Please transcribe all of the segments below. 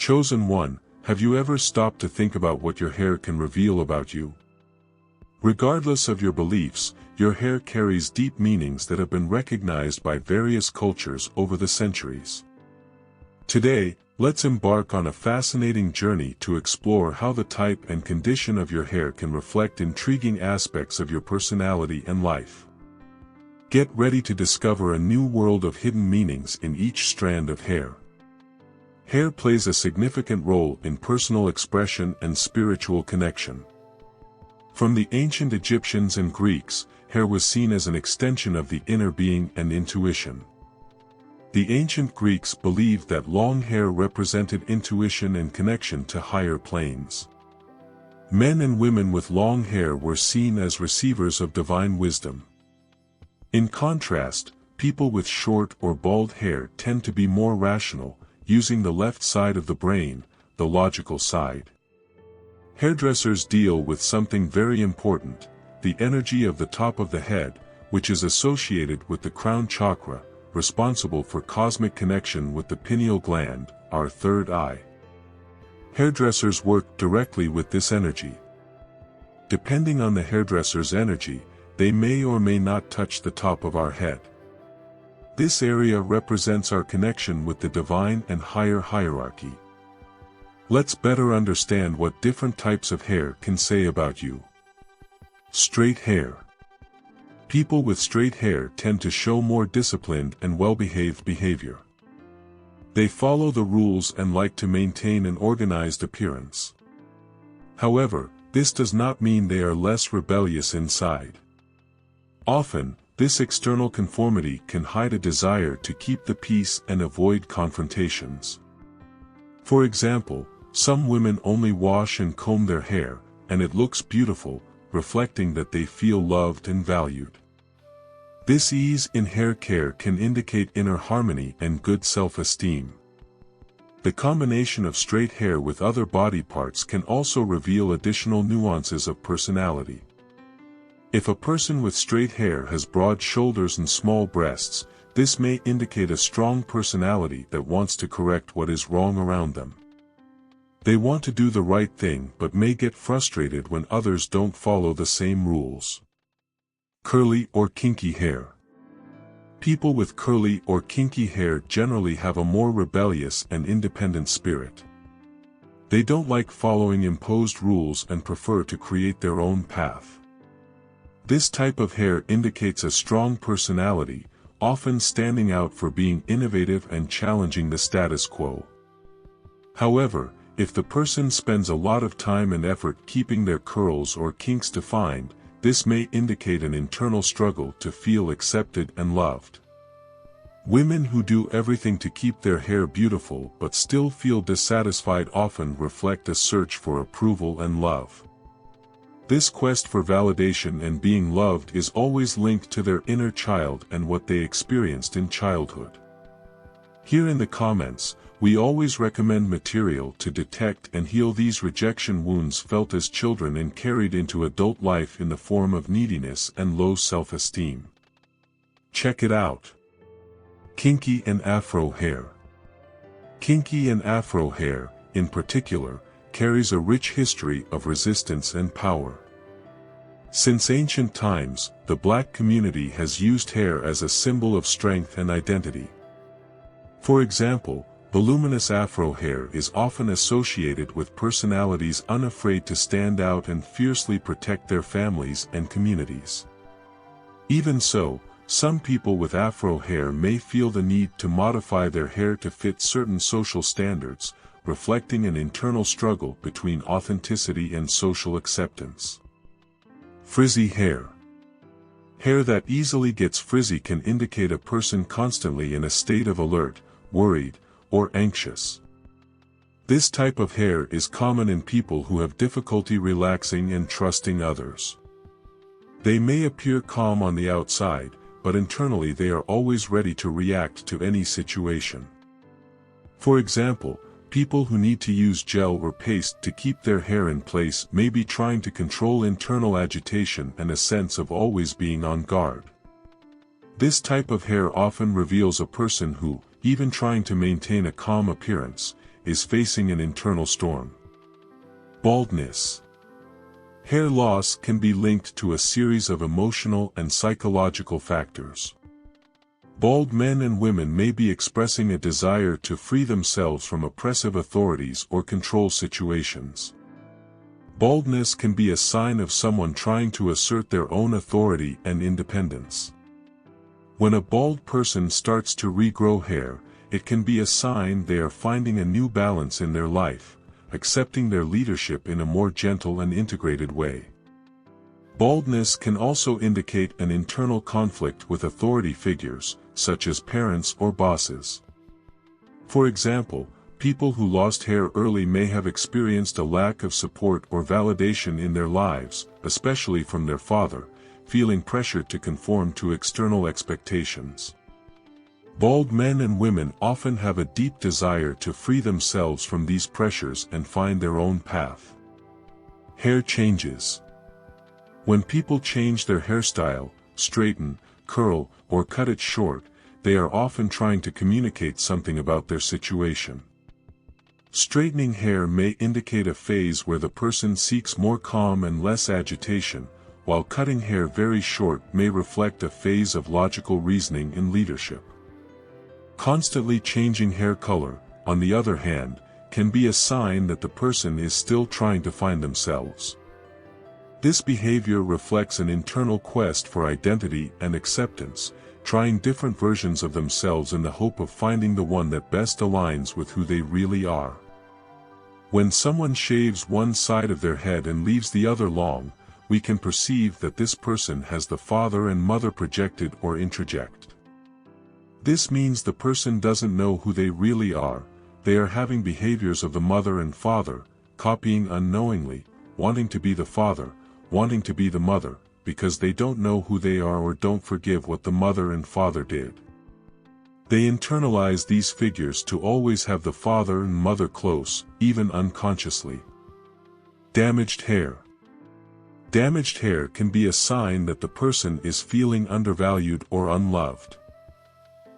Chosen one, have you ever stopped to think about what your hair can reveal about you? Regardless of your beliefs, your hair carries deep meanings that have been recognized by various cultures over the centuries. Today, let's embark on a fascinating journey to explore how the type and condition of your hair can reflect intriguing aspects of your personality and life. Get ready to discover a new world of hidden meanings in each strand of hair. Hair plays a significant role in personal expression and spiritual connection. From the ancient Egyptians and Greeks, hair was seen as an extension of the inner being and intuition. The ancient Greeks believed that long hair represented intuition and connection to higher planes. Men and women with long hair were seen as receivers of divine wisdom. In contrast, people with short or bald hair tend to be more rational, using the left side of the brain, the logical side. Hairdressers deal with something very important, the energy of the top of the head, which is associated with the crown chakra, responsible for cosmic connection with the pineal gland, our third eye. Hairdressers work directly with this energy. Depending on the hairdresser's energy, they may or may not touch the top of our head. This area represents our connection with the divine and higher hierarchy. Let's better understand what different types of hair can say about you. Straight hair. People with straight hair tend to show more disciplined and well-behaved behavior. They follow the rules and like to maintain an organized appearance. However, this does not mean they are less rebellious inside. Often, this external conformity can hide a desire to keep the peace and avoid confrontations. For example, some women only wash and comb their hair, and it looks beautiful, reflecting that they feel loved and valued. This ease in hair care can indicate inner harmony and good self-esteem. The combination of straight hair with other body parts can also reveal additional nuances of personality. If a person with straight hair has broad shoulders and small breasts, this may indicate a strong personality that wants to correct what is wrong around them. They want to do the right thing but may get frustrated when others don't follow the same rules. Curly or kinky hair. People with curly or kinky hair generally have a more rebellious and independent spirit. They don't like following imposed rules and prefer to create their own path. This type of hair indicates a strong personality, often standing out for being innovative and challenging the status quo. However, if the person spends a lot of time and effort keeping their curls or kinks defined, this may indicate an internal struggle to feel accepted and loved. Women who do everything to keep their hair beautiful but still feel dissatisfied often reflect a search for approval and love. This quest for validation and being loved is always linked to their inner child and what they experienced in childhood. Here in the comments, we always recommend material to detect and heal these rejection wounds felt as children and carried into adult life in the form of neediness and low self-esteem. Check it out. Kinky and Afro hair. Kinky and Afro hair, in particular, carries a rich history of resistance and power. Since ancient times, the Black community has used hair as a symbol of strength and identity. For example, voluminous Afro hair is often associated with personalities unafraid to stand out and fiercely protect their families and communities. Even so, some people with Afro hair may feel the need to modify their hair to fit certain social standards, reflecting an internal struggle between authenticity and social acceptance. Frizzy hair. Hair that easily gets frizzy can indicate a person constantly in a state of alert, worried, or anxious. This type of hair is common in people who have difficulty relaxing and trusting others. They may appear calm on the outside, but internally they are always ready to react to any situation. For example, people who need to use gel or paste to keep their hair in place may be trying to control internal agitation and a sense of always being on guard. This type of hair often reveals a person who, even trying to maintain a calm appearance, is facing an internal storm. Baldness. Hair loss can be linked to a series of emotional and psychological factors. Bald men and women may be expressing a desire to free themselves from oppressive authorities or control situations. Baldness can be a sign of someone trying to assert their own authority and independence. When a bald person starts to regrow hair, it can be a sign they are finding a new balance in their life, accepting their leadership in a more gentle and integrated way. Baldness can also indicate an internal conflict with authority figures, such as parents or bosses. For example, people who lost hair early may have experienced a lack of support or validation in their lives, especially from their father, feeling pressured to conform to external expectations. Bald men and women often have a deep desire to free themselves from these pressures and find their own path. Hair changes. When people change their hairstyle, straighten, curl, or cut it short, they are often trying to communicate something about their situation. Straightening hair may indicate a phase where the person seeks more calm and less agitation, while cutting hair very short may reflect a phase of logical reasoning and leadership. Constantly changing hair color, on the other hand, can be a sign that the person is still trying to find themselves. This behavior reflects an internal quest for identity and acceptance, trying different versions of themselves in the hope of finding the one that best aligns with who they really are. When someone shaves one side of their head and leaves the other long, we can perceive that this person has the father and mother projected or introject. This means the person doesn't know who they really are, they are having behaviors of the mother and father, copying unknowingly, wanting to be the father, wanting to be the mother, because they don't know who they are or don't forgive what the mother and father did. They internalize these figures to always have the father and mother close, even unconsciously. Damaged hair. Damaged hair can be a sign that the person is feeling undervalued or unloved.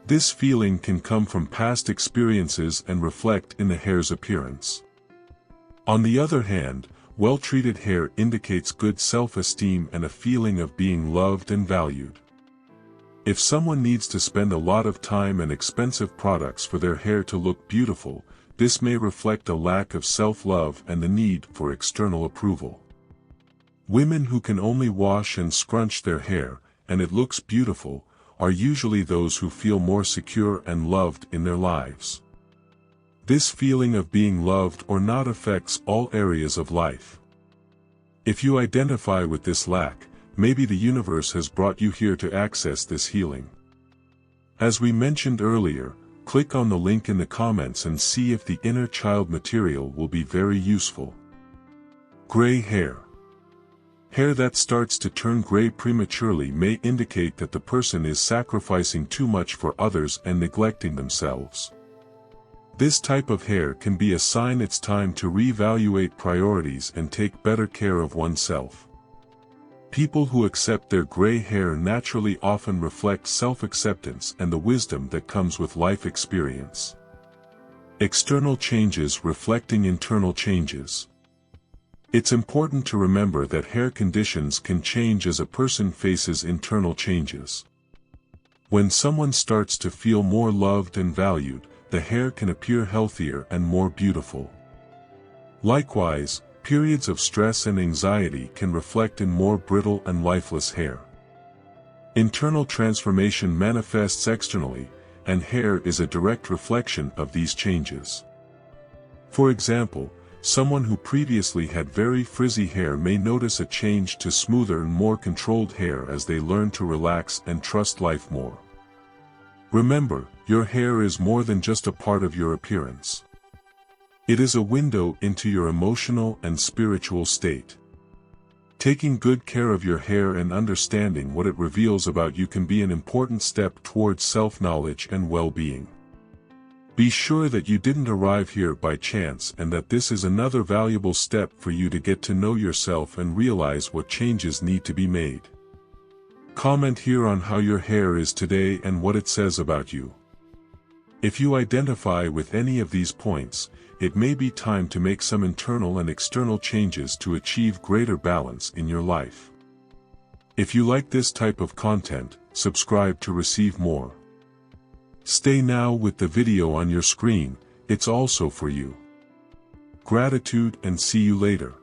This feeling can come from past experiences and reflect in the hair's appearance. On the other hand, well-treated hair indicates good self-esteem and a feeling of being loved and valued. If someone needs to spend a lot of time and expensive products for their hair to look beautiful, this may reflect a lack of self-love and the need for external approval. Women who can only wash and scrunch their hair, and it looks beautiful, are usually those who feel more secure and loved in their lives. This feeling of being loved or not affects all areas of life. If you identify with this lack, maybe the universe has brought you here to access this healing. As we mentioned earlier, click on the link in the comments and see if the inner child material will be very useful. Gray hair. Hair that starts to turn gray prematurely may indicate that the person is sacrificing too much for others and neglecting themselves. This type of hair can be a sign it's time to reevaluate priorities and take better care of oneself. People who accept their gray hair naturally often reflect self-acceptance and the wisdom that comes with life experience. External changes reflecting internal changes. It's important to remember that hair conditions can change as a person faces internal changes. When someone starts to feel more loved and valued, the hair can appear healthier and more beautiful. Likewise, periods of stress and anxiety can reflect in more brittle and lifeless hair. Internal transformation manifests externally, and hair is a direct reflection of these changes. For example, someone who previously had very frizzy hair may notice a change to smoother and more controlled hair as they learn to relax and trust life more. Remember, your hair is more than just a part of your appearance. It is a window into your emotional and spiritual state. Taking good care of your hair and understanding what it reveals about you can be an important step towards self-knowledge and well-being. Be sure that you didn't arrive here by chance and that this is another valuable step for you to get to know yourself and realize what changes need to be made. Comment here on how your hair is today and what it says about you. If you identify with any of these points, it may be time to make some internal and external changes to achieve greater balance in your life. If you like this type of content, subscribe to receive more. Stay now with the video on your screen, it's also for you. Gratitude and see you later.